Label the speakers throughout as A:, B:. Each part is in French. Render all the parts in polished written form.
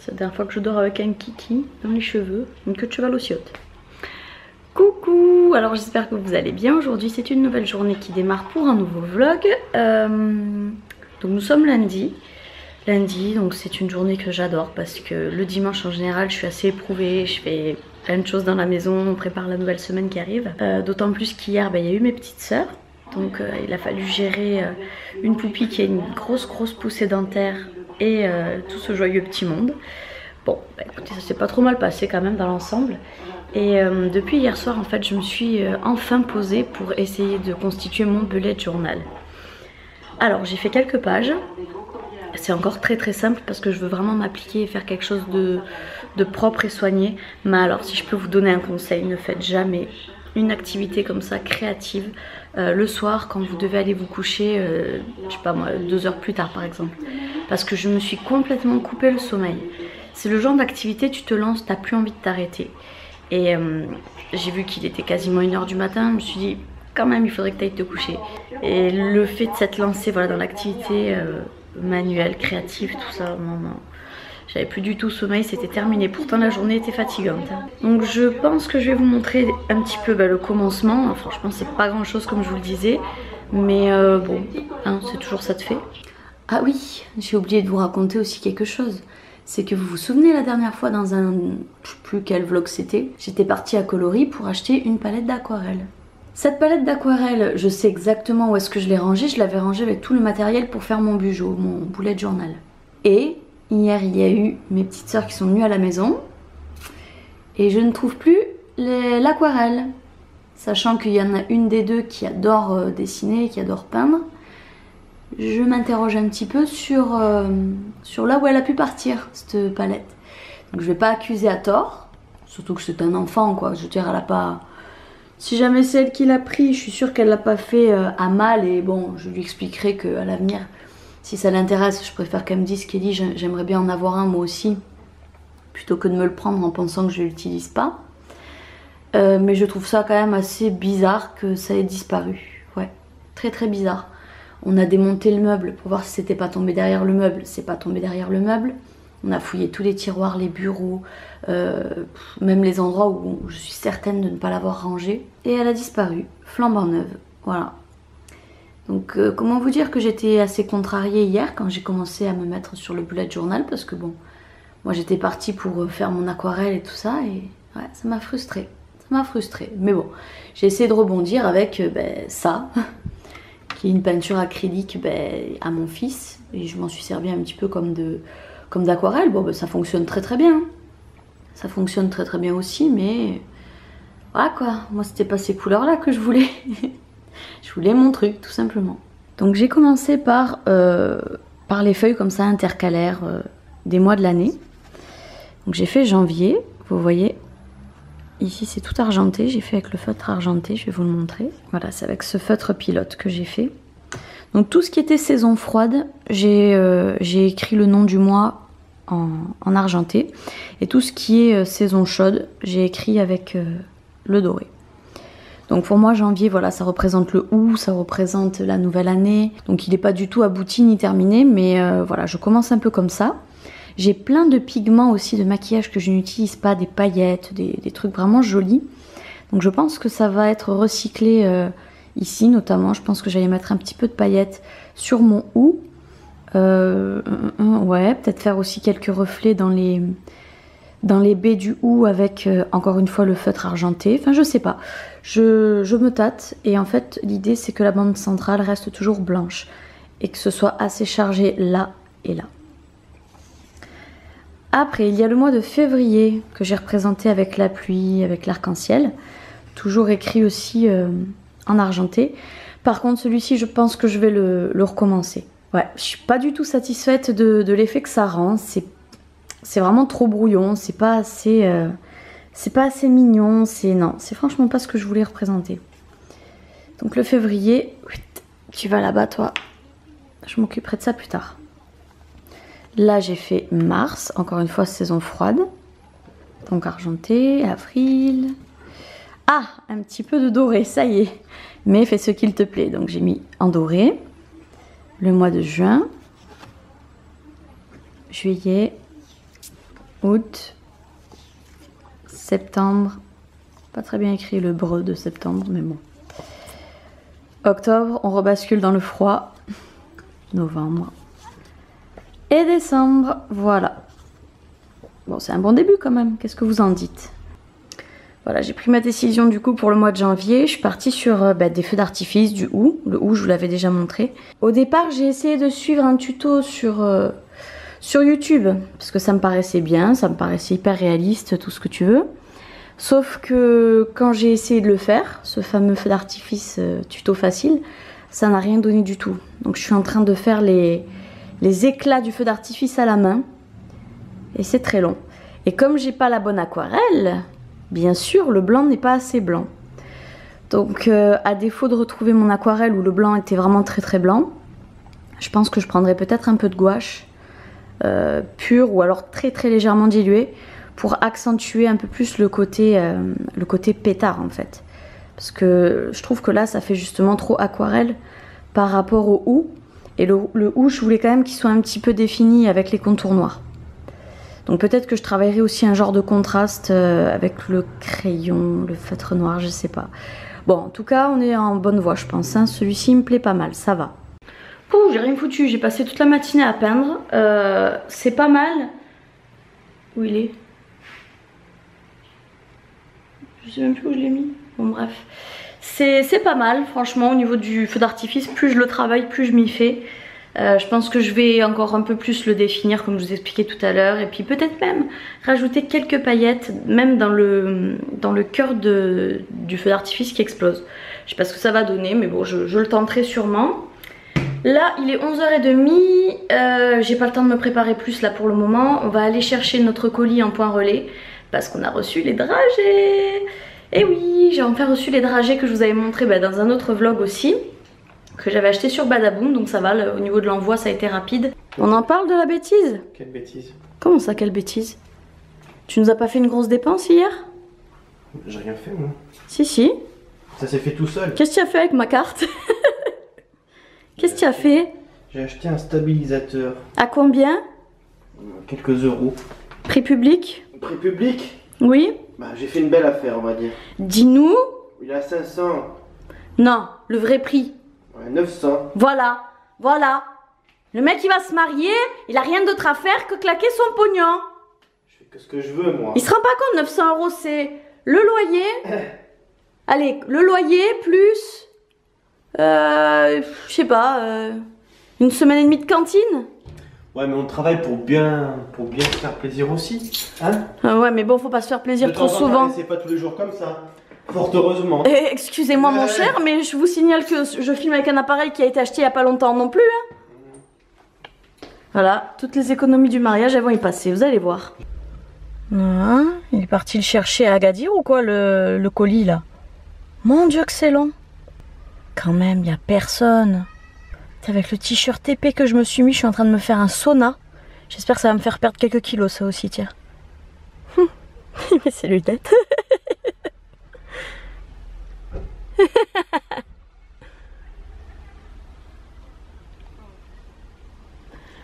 A: C'est la dernière fois que je dors avec un kiki dans les cheveux, une queue de cheval aux chiottes. Coucou, alors j'espère que vous allez bien. Aujourd'hui c'est une nouvelle journée qui démarre pour un nouveau vlog. Donc nous sommes lundi. Donc c'est une journée que j'adore parce que le dimanche en général je suis assez éprouvée. Je fais plein de choses dans la maison, on prépare la nouvelle semaine qui arrive. D'autant plus qu'hier il y a eu mes petites sœurs. Donc il a fallu gérer une poupie qui a une grosse poussée dentaire et tout ce joyeux petit monde. Bon, bah, écoutez, ça s'est pas trop mal passé quand même dans l'ensemble. Et depuis hier soir, en fait, je me suis enfin posée pour essayer de constituer mon bullet journal. Alors, j'ai fait quelques pages. C'est encore très simple parce que je veux vraiment m'appliquer et faire quelque chose de propre et soigné. Mais alors, si je peux vous donner un conseil, ne faites jamais une activité comme ça, créative, le soir quand vous devez aller vous coucher, je sais pas moi, 2 heures plus tard par exemple. Parce que je me suis complètement coupé le sommeil. C'est le genre d'activité, tu te lances, t'as plus envie de t'arrêter. Et j'ai vu qu'il était quasiment 1 h du matin, je me suis dit quand même il faudrait que tu ailles te coucher. Et le fait de s'être lancé voilà, dans l'activité manuelle, créative, tout ça, non. J'avais plus du tout sommeil, c'était terminé. Pourtant la journée était fatigante. Donc je pense que je vais vous montrer un petit peu le commencement. Franchement c'est pas grand chose comme je vous le disais. Mais bon, hein, c'est toujours ça de fait. Ah oui, j'ai oublié de vous raconter aussi quelque chose. C'est que vous vous souvenez la dernière fois dans un... je sais plus quel vlog c'était. J'étais partie à coloris pour acheter une palette d'aquarelle. Cette palette d'aquarelle, je sais exactement où est-ce que je l'ai rangée. Je l'avais rangée avec tout le matériel pour faire mon bugeot, mon bullet journal. Et hier, il y a eu mes petites sœurs qui sont venues à la maison. Et je ne trouve plus l'aquarelle. Sachant qu'il y en a une des deux qui adore dessiner, qui adore peindre. Je m'interroge un petit peu sur là où elle a pu partir, cette palette. Donc je vais pas accuser à tort. Surtout que c'est un enfant, quoi. Je veux dire, elle a pas... Si jamais c'est elle qui l'a pris, je suis sûre qu'elle l'a pas fait à mal. Et bon, je lui expliquerai qu'à l'avenir... Si ça l'intéresse, je préfère qu'elle me dise qu'elle dit j'aimerais bien en avoir un moi aussi, plutôt que de me le prendre en pensant que je ne l'utilise pas. Mais je trouve ça quand même assez bizarre que ça ait disparu. Ouais, très bizarre. On a démonté le meuble pour voir si c'était pas tombé derrière le meuble. C'est pas tombé derrière le meuble. On a fouillé tous les tiroirs, les bureaux, même les endroits où je suis certaine de ne pas l'avoir rangée. Et elle a disparu, flambant neuve. Voilà. Donc comment vous dire que j'étais assez contrariée hier quand j'ai commencé à me mettre sur le bullet journal parce que bon, moi j'étais partie pour faire mon aquarelle et tout ça et ouais, ça m'a frustrée. Ça m'a frustrée. Mais bon, j'ai essayé de rebondir avec ça, qui est une peinture acrylique à mon fils et je m'en suis servi un petit peu comme d'aquarelle. Bon, ça fonctionne très bien. Ça fonctionne très bien aussi, mais voilà quoi. Moi c'était pas ces couleurs là que je voulais. Je voulais mon truc, tout simplement. Donc j'ai commencé par les feuilles comme ça intercalaires des mois de l'année. Donc j'ai fait janvier, vous voyez. Ici c'est tout argenté, j'ai fait avec le feutre argenté, je vais vous le montrer. Voilà, c'est avec ce feutre pilote que j'ai fait. Donc tout ce qui était saison froide, j'ai écrit le nom du mois en argenté. Et tout ce qui est saison chaude, j'ai écrit avec le doré. Donc pour moi janvier, voilà, ça représente le août, ça représente la nouvelle année. Donc il n'est pas du tout abouti ni terminé, mais voilà, je commence un peu comme ça. J'ai plein de pigments aussi de maquillage que je n'utilise pas, des paillettes, des trucs vraiment jolis. Donc je pense que ça va être recyclé ici notamment. Je pense que j'allais mettre un petit peu de paillettes sur mon hou. Ouais, peut-être faire aussi quelques reflets dans les baies du hou avec encore une fois le feutre argenté. Enfin je sais pas, je me tâte et en fait l'idée c'est que la bande centrale reste toujours blanche et que ce soit assez chargé là et là. Après il y a le mois de février que j'ai représenté avec la pluie, avec l'arc-en-ciel, toujours écrit aussi en argenté. Par contre celui-ci je pense que je vais le recommencer. Ouais, je suis pas du tout satisfaite de l'effet que ça rend, c'est vraiment trop brouillon, c'est pas assez mignon, non, c'est franchement pas ce que je voulais représenter. Donc le février, tu vas là-bas toi, je m'occuperai de ça plus tard. Là j'ai fait mars, encore une fois saison froide, donc argenté, avril. Ah, un petit peu de doré, ça y est, mais fais ce qu'il te plaît. Donc j'ai mis en doré, le mois de juin, juillet, août, septembre. Pas très bien écrit le breu de septembre, mais bon. Octobre, on rebascule dans le froid. Novembre. Et décembre, voilà. Bon, c'est un bon début quand même. Qu'est-ce que vous en dites? Voilà, j'ai pris ma décision du coup pour le mois de janvier. Je suis partie sur des feux d'artifice, du hou. Le hou, je vous l'avais déjà montré. Au départ, j'ai essayé de suivre un tuto sur YouTube. Parce que ça me paraissait bien, ça me paraissait hyper réaliste, tout ce que tu veux. Sauf que quand j'ai essayé de le faire, ce fameux feu d'artifice tuto facile, ça n'a rien donné du tout. Donc je suis en train de faire les éclats du feu d'artifice à la main. Et c'est très long. Et comme j'ai pas la bonne aquarelle, bien sûr, le blanc n'est pas assez blanc. Donc, à défaut de retrouver mon aquarelle où le blanc était vraiment très très blanc, je pense que je prendrais peut-être un peu de gouache pure ou alors très très légèrement diluée pour accentuer un peu plus le côté pétard en fait. Parce que je trouve que là, ça fait justement trop aquarelle par rapport au hou. Et le hou, je voulais quand même qu'il soit un petit peu défini avec les contours noirs. Donc peut-être que je travaillerai aussi un genre de contraste avec le crayon, le feutre noir, je sais pas. Bon, en tout cas, on est en bonne voie, je pense. Hein. Celui-ci me plaît pas mal, ça va. Pouh, j'ai rien foutu, j'ai passé toute la matinée à peindre. C'est pas mal. Où il est? Je sais même plus où je l'ai mis. Bon, bref. C'est pas mal, franchement, au niveau du feu d'artifice. Plus je le travaille, plus je m'y fais. Je pense que je vais encore un peu plus le définir comme je vous expliquais tout à l'heure et puis peut-être même rajouter quelques paillettes même dans le cœur du feu d'artifice qui explose. Je sais pas ce que ça va donner mais bon je le tenterai sûrement. Là il est 11h30, j'ai pas le temps de me préparer plus là pour le moment. On va aller chercher notre colis en point relais parce qu'on a reçu les dragées. Et oui, j'ai enfin reçu les dragées que je vous avais montré dans un autre vlog aussi, que j'avais acheté sur Badaboom, donc ça va, au niveau de l'envoi ça a été rapide. On en parle de la bêtise?
B: Quelle bêtise?
A: Comment ça, quelle bêtise? Tu nous as pas fait une grosse dépense hier?
B: J'ai rien fait moi.
A: Si si.
B: Ça s'est fait tout seul.
A: Qu'est-ce que tu as fait avec ma carte? Qu'est-ce que tu as fait?
B: J'ai acheté un stabilisateur.
A: À combien?
B: Quelques euros.
A: Prix public?
B: Prix public?
A: Oui.
B: Bah j'ai fait une belle affaire on va dire.
A: Dis-nous.
B: Il est à 500.
A: Non, le vrai prix.
B: Ouais, 900.
A: Voilà, voilà. Le mec il va se marier, il a rien d'autre à faire que claquer son pognon.
B: Je fais que ce que je veux moi.
A: Il se rend pas compte, 900 euros c'est le loyer. Allez, le loyer plus, je sais pas, une semaine et demie de cantine.
B: Ouais mais on travaille pour bien se faire plaisir aussi. Hein?
A: Ouais mais bon faut pas se faire plaisir trop souvent.
B: C'est pas tous les jours comme ça. Fort heureusement.
A: Excusez-moi mon cher, mais je vous signale que je filme avec un appareil qui a été acheté il y a pas longtemps non plus. Hein. Voilà, toutes les économies du mariage elles vont y passer, vous allez voir. Il est parti le chercher à Agadir ou quoi le colis là? Mon Dieu que c'est long. Quand même, il n'y a personne. Avec le t-shirt épais que je me suis mis, je suis en train de me faire un sauna. J'espère que ça va me faire perdre quelques kilos ça aussi, tiens. Mais c'est lunettes.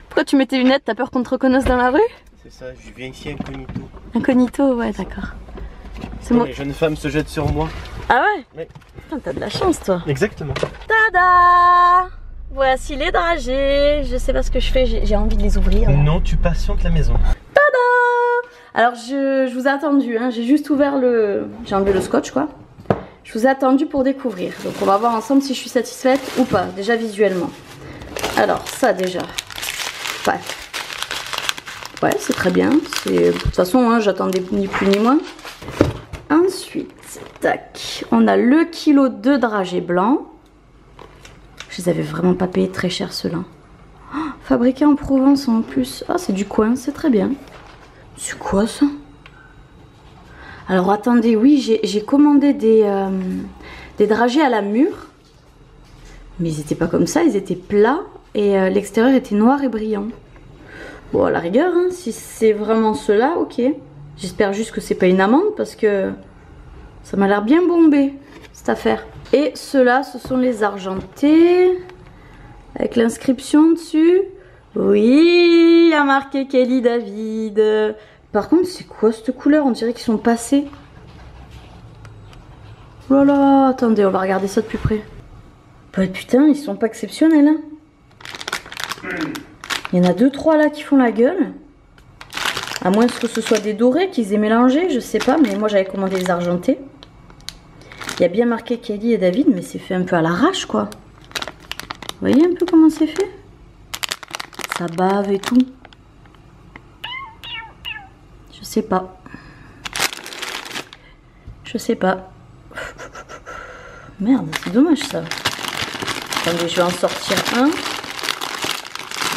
A: Pourquoi tu mets tes lunettes? T'as peur qu'on te reconnaisse dans la rue?
B: C'est ça, je viens ici incognito.
A: Incognito, ouais, d'accord.
B: Les jeunes femmes se jettent sur moi.
A: Ah ouais?
B: Oui.
A: T'as de la chance, toi.
B: Exactement.
A: Tada! Voici les dragées. Je sais pas ce que je fais, j'ai envie de les ouvrir. Là.
B: Non, tu patientes la maison.
A: Tada! Alors, je vous ai attendu, hein. J'ai juste ouvert j'ai enlevé le scotch, quoi. Je vous ai attendu pour découvrir. Donc, on va voir ensemble si je suis satisfaite ou pas, déjà visuellement. Alors, ça déjà. Ouais, c'est très bien. De toute façon, hein, j'attendais ni plus ni moins. Ensuite, tac, on a le kilo de dragées blancs. Je les avais vraiment pas payés très cher ceux-là. Oh, fabriqués en Provence en plus. Ah, c'est du coin, c'est très bien. C'est quoi ça? Alors attendez, oui, j'ai commandé des dragées à la mûre. Mais ils n'étaient pas comme ça, ils étaient plats et l'extérieur était noir et brillant. Bon, à la rigueur, hein, si c'est vraiment cela, ok. J'espère juste que c'est pas une amande parce que ça m'a l'air bien bombé, cette affaire. Et ceux-là, ce sont les argentés. Avec l'inscription dessus. Oui, il y a marqué Kelly David. Par contre, c'est quoi cette couleur? On dirait qu'ils sont passés. Oh là là, attendez, on va regarder ça de plus près. Bah putain, ils sont pas exceptionnels, hein. Il y en a 2-3 là qui font la gueule. À moins que ce soit des dorés qu'ils aient mélangé, je sais pas, mais moi j'avais commandé les argentés. Il y a bien marqué Kelly et David, mais c'est fait un peu à l'arrache, quoi. Vous voyez un peu comment c'est fait? Ça bave et tout. Je sais pas. Je sais pas. Merde, c'est dommage ça. Attendez, je vais en sortir un.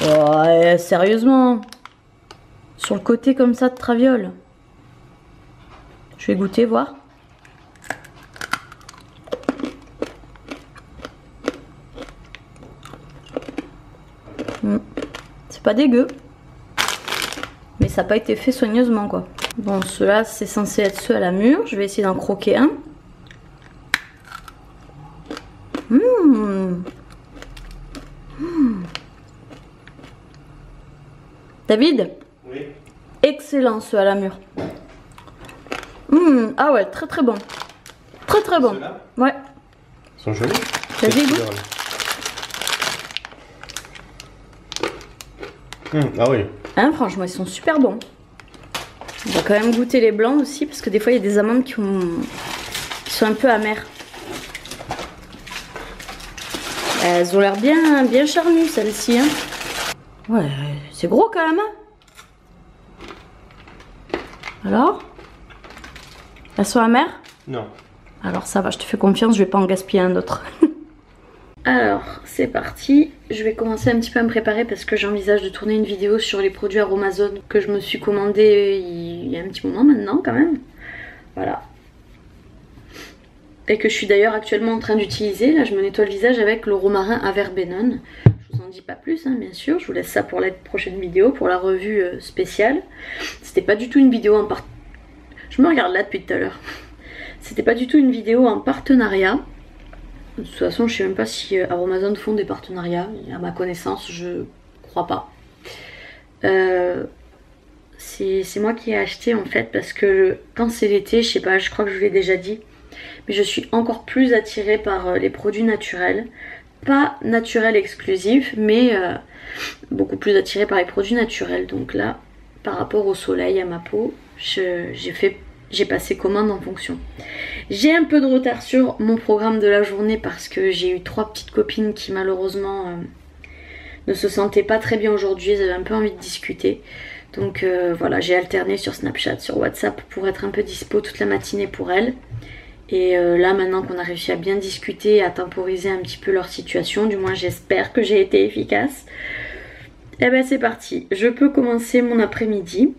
A: Ouais, sérieusement. Sur le côté comme ça de traviole. Je vais goûter, voir. C'est pas dégueu. Mais ça n'a pas été fait soigneusement, quoi. Bon, ceux-là, c'est censé être ceux à la mûre. Je vais essayer d'en croquer un. David?
B: Oui.
A: Excellent, ceux à la mûre. Ah ouais, très très bon. Très très bon. Ouais.
B: Ils sont jolis.
A: Vas-y, goûte.
B: Ah oui.
A: Hein, franchement, ils sont super bons. On va quand même goûter les blancs aussi, parce que des fois, il y a des amandes qui sont un peu amères. Elles ont l'air bien charnues, celles-ci. Hein. Ouais, c'est gros quand même. Hein. Alors? Elles sont amères?
B: Non.
A: Alors ça va, je te fais confiance, je vais pas en gaspiller un autre. Alors, c'est parti. Je vais commencer un petit peu à me préparer parce que j'envisage de tourner une vidéo sur les produits Aromazone que je me suis commandé il y a un petit moment maintenant quand même. Voilà. Et que je suis d'ailleurs actuellement en train d'utiliser. Là, je me nettoie le visage avec le romarin à verbenone. Je vous en dis pas plus, hein, bien sûr. Je vous laisse ça pour la prochaine vidéo, pour la revue spéciale. C'était pas du tout une vidéo en partenariat. Je me regarde là depuis tout à l'heure. C'était pas du tout une vidéo en partenariat. De toute façon, je sais même pas si Aromazone font des partenariats. À ma connaissance, je crois pas. C'est moi qui ai acheté en fait parce que quand c'est l'été, je sais pas, je crois que je vous l'ai déjà dit, mais je suis encore plus attirée par les produits naturels. Pas naturels exclusifs, mais beaucoup plus attirée par les produits naturels. Donc là, par rapport au soleil, à ma peau, j'ai passé commande en fonction. J'ai un peu de retard sur mon programme de la journée parce que j'ai eu 3 petites copines qui malheureusement ne se sentaient pas très bien aujourd'hui. Elles avaient un peu envie de discuter. Donc voilà, j'ai alterné sur Snapchat, sur WhatsApp pour être un peu dispo toute la matinée pour elles. Et là maintenant qu'on a réussi à bien discuter, à temporiser un petit peu leur situation, du moins j'espère que j'ai été efficace. Et ben c'est parti, je peux commencer mon après-midi.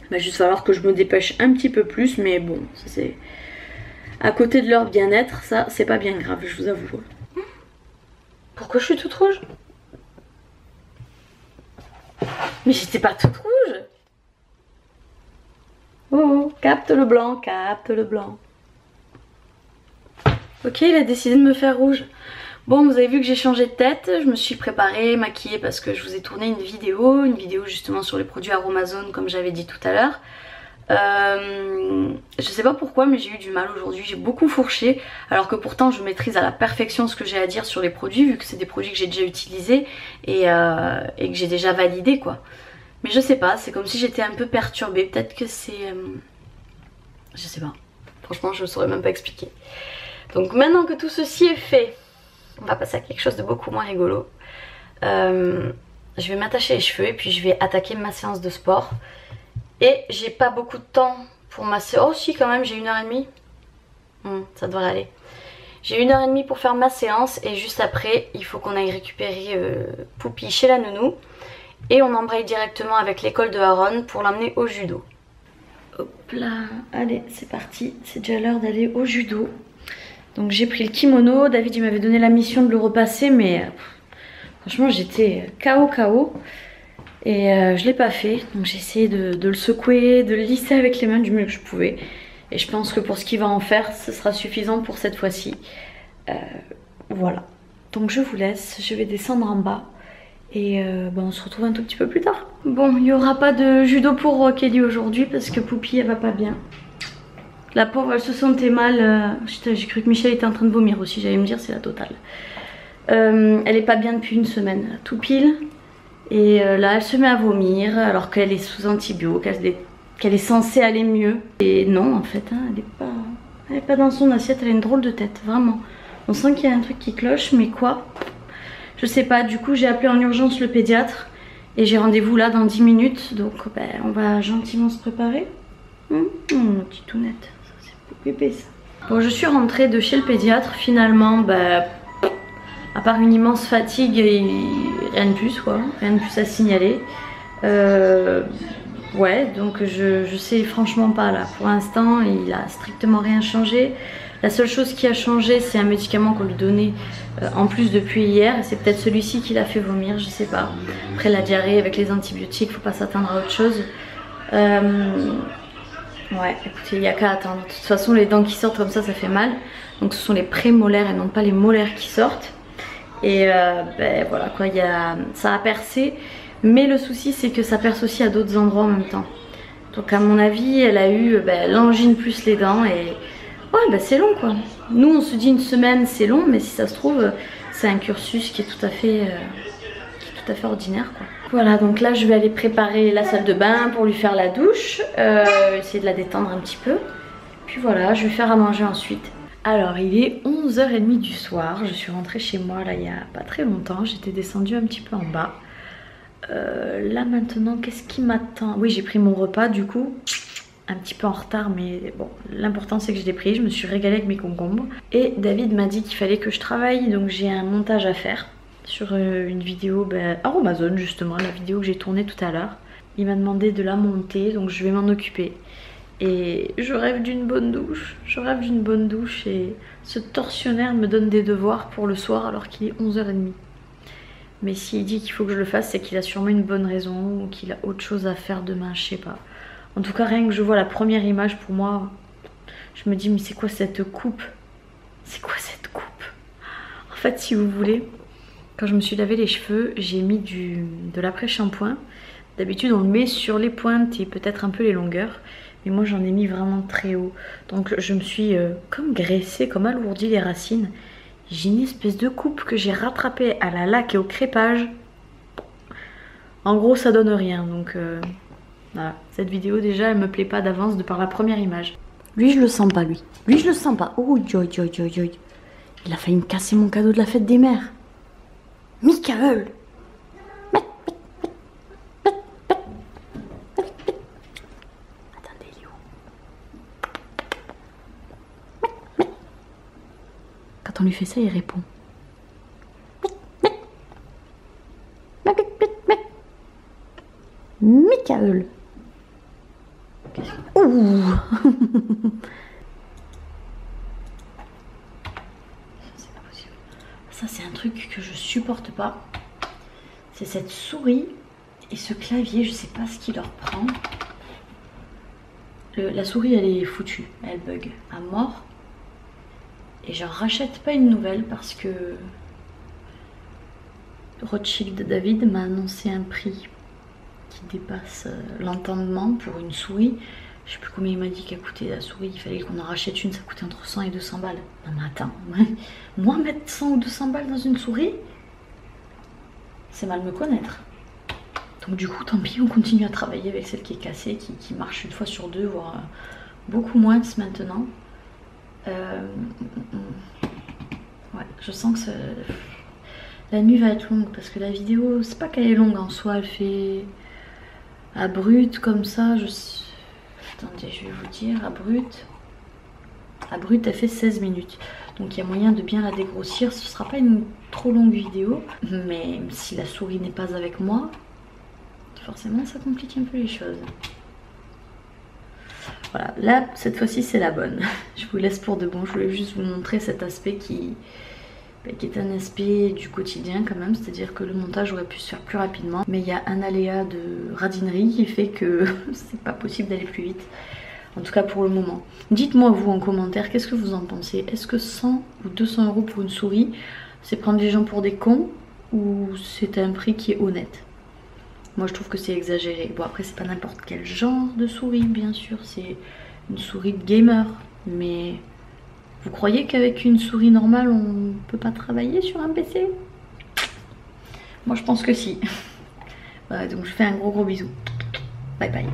A: Il va juste falloir que je me dépêche un petit peu plus, mais bon, ça c'est à côté de leur bien-être, ça c'est pas bien grave, je vous avoue. Pourquoi je suis toute rouge? Mais j'étais pas toute rouge. Oh, capte le blanc, capte le blanc. Ok, il a décidé de me faire rouge. Bon, vous avez vu que j'ai changé de tête, je me suis préparée, maquillée parce que je vous ai tourné une vidéo justement sur les produits Aromazone comme j'avais dit tout à l'heure. Je sais pas pourquoi mais j'ai eu du mal aujourd'hui, j'ai beaucoup fourché alors que pourtant je maîtrise à la perfection ce que j'ai à dire sur les produits vu que c'est des produits que j'ai déjà utilisés et que j'ai déjà validé quoi. Mais je sais pas, c'est comme si j'étais un peu perturbée, peut-être que c'est... je sais pas, franchement je ne saurais même pas expliquer. Donc maintenant que tout ceci est fait, on va passer à quelque chose de beaucoup moins rigolo. Je vais m'attacher les cheveux et puis je vais attaquer ma séance de sport. Et j'ai pas beaucoup de temps pour ma séance. Oh si quand même, j'ai 1h30. Ça devrait aller. J'ai 1h30 pour faire ma séance et juste après, il faut qu'on aille récupérer Poupie chez la nounou. Et on embraye directement avec l'école de Aaron pour l'emmener au judo. Hop là, allez c'est parti, c'est déjà l'heure d'aller au judo. Donc j'ai pris le kimono, David il m'avait donné la mission de le repasser mais franchement j'étais KO et je l'ai pas fait. Donc j'ai essayé de le secouer, de le lisser avec les mains du mieux que je pouvais. Et je pense que pour ce qu'il va en faire, ce sera suffisant pour cette fois-ci. Voilà. Donc je vous laisse, je vais descendre en bas Et on se retrouve un tout petit peu plus tard. Bon, il n'y aura pas de judo pour Kelly aujourd'hui parce que Poupie elle va pas bien. La pauvre elle se sentait mal. J'ai cru que Michel était en train de vomir aussi, j'allais me dire c'est la totale. Elle est pas bien depuis une semaine, tout pile. Et là elle se met à vomir alors qu'elle est sous antibio, qu'elle est censée aller mieux. Et non en fait, hein, elle est pas dans son assiette, elle a une drôle de tête, vraiment. On sent qu'il y a un truc qui cloche, mais quoi? Je sais pas, du coup j'ai appelé en urgence le pédiatre et j'ai rendez-vous là dans 10 minutes. Donc on va gentiment se préparer. Petite tounette, ça c'est pour bébé ça. Bon, je suis rentrée de chez le pédiatre finalement, à part une immense fatigue et rien de plus quoi, rien de plus à signaler. Ouais, donc je sais franchement pas là. Pour l'instant il a strictement rien changé. La seule chose qui a changé, c'est un médicament qu'on lui donnait en plus depuis hier. C'est peut-être celui-ci qui l'a fait vomir, je sais pas. Après la diarrhée avec les antibiotiques, faut pas s'attendre à autre chose. Ouais, écoutez, il n'y a qu'à attendre. De toute façon, les dents qui sortent comme ça fait mal. Donc ce sont les prémolaires et non pas les molaires qui sortent. Et voilà quoi, ça a percé. Mais le souci, c'est que ça perce aussi à d'autres endroits en même temps. Donc à mon avis, elle a eu l'angine plus les dents et... Ouais, c'est long quoi. Nous on se dit une semaine c'est long, mais si ça se trouve c'est un cursus qui est tout à fait ordinaire quoi. Voilà, donc là je vais aller préparer la salle de bain pour lui faire la douche, essayer de la détendre un petit peu. Puis voilà, je vais faire à manger ensuite. Alors il est 11h30 du soir, je suis rentrée chez moi là il y a pas très longtemps, j'étais descendue un petit peu en bas. Là maintenant qu'est-ce qui m'attend? Oui, j'ai pris mon repas du coup. Un petit peu en retard, mais bon, l'important c'est que je l'ai pris. Je me suis régalée avec mes concombres. Et David m'a dit qu'il fallait que je travaille, donc j'ai un montage à faire sur une vidéo Aromazone, justement, la vidéo que j'ai tournée tout à l'heure. Il m'a demandé de la monter, donc je vais m'en occuper. Et je rêve d'une bonne douche. Je rêve d'une bonne douche et ce tortionnaire me donne des devoirs pour le soir alors qu'il est 11h30. Mais s'il dit qu'il faut que je le fasse, c'est qu'il a sûrement une bonne raison ou qu'il a autre chose à faire demain, je sais pas. En tout cas, rien que je vois la première image, pour moi, je me dis, mais c'est quoi cette coupe? C'est quoi cette coupe? En fait, si vous voulez, quand je me suis lavé les cheveux, j'ai mis de l'après-shampoing. D'habitude, on le met sur les pointes et peut-être un peu les longueurs. Mais moi, j'en ai mis vraiment très haut. Donc, je me suis comme graissée, comme alourdi les racines. J'ai une espèce de coupe que j'ai rattrapée à la laque et au crépage. En gros, ça donne rien, donc... Voilà, cette vidéo déjà elle me plaît pas d'avance de par la première image. Lui je le sens pas lui. Lui je le sens pas. Oh joy. Il a failli me casser mon cadeau de la fête des mères. Michael. Attendez, il est où? Quand on lui fait ça il répond. Michael. Ouh. C'est pas possible. Ça c'est un truc que je supporte pas. C'est cette souris et ce clavier, je sais pas ce qui leur prend. La souris elle est foutue, elle bug à mort. Et j'en rachète pas une nouvelle parce que Rothschild David m'a annoncé un prix qui dépasse l'entendement pour une souris. Je sais plus combien il m'a dit qu'elle coûtait la souris. Il fallait qu'on en rachète une, ça coûtait entre 100 et 200 balles. Non mais attends, moi mettre 100 ou 200 balles dans une souris, c'est mal me connaître. Donc du coup tant pis, on continue à travailler avec celle qui est cassée, qui marche une fois sur deux, voire beaucoup moins maintenant. Ouais, je sens que la nuit va être longue parce que la vidéo, c'est pas qu'elle est longue en soi, elle fait à brut comme ça. Attendez, je vais vous dire, à brut elle fait 16 minutes. Donc il y a moyen de bien la dégrossir. Ce sera pas une trop longue vidéo, mais si la souris n'est pas avec moi, forcément ça complique un peu les choses. Voilà, là cette fois-ci c'est la bonne. Je vous laisse pour de bon, je voulais juste vous montrer cet aspect qui est un aspect du quotidien quand même, c'est-à-dire que le montage aurait pu se faire plus rapidement, mais il y a un aléa de radinerie qui fait que c'est pas possible d'aller plus vite, en tout cas pour le moment. Dites-moi vous en commentaire, qu'est-ce que vous en pensez? Est-ce que 100 ou 200 € pour une souris, c'est prendre les gens pour des cons, ou c'est un prix qui est honnête? Moi je trouve que c'est exagéré. Bon après c'est pas n'importe quel genre de souris bien sûr, c'est une souris de gamer. Mais vous croyez qu'avec une souris normale on peut pas travailler sur un PC? Moi je pense que si. Voilà, donc je fais un gros bisou. Bye bye.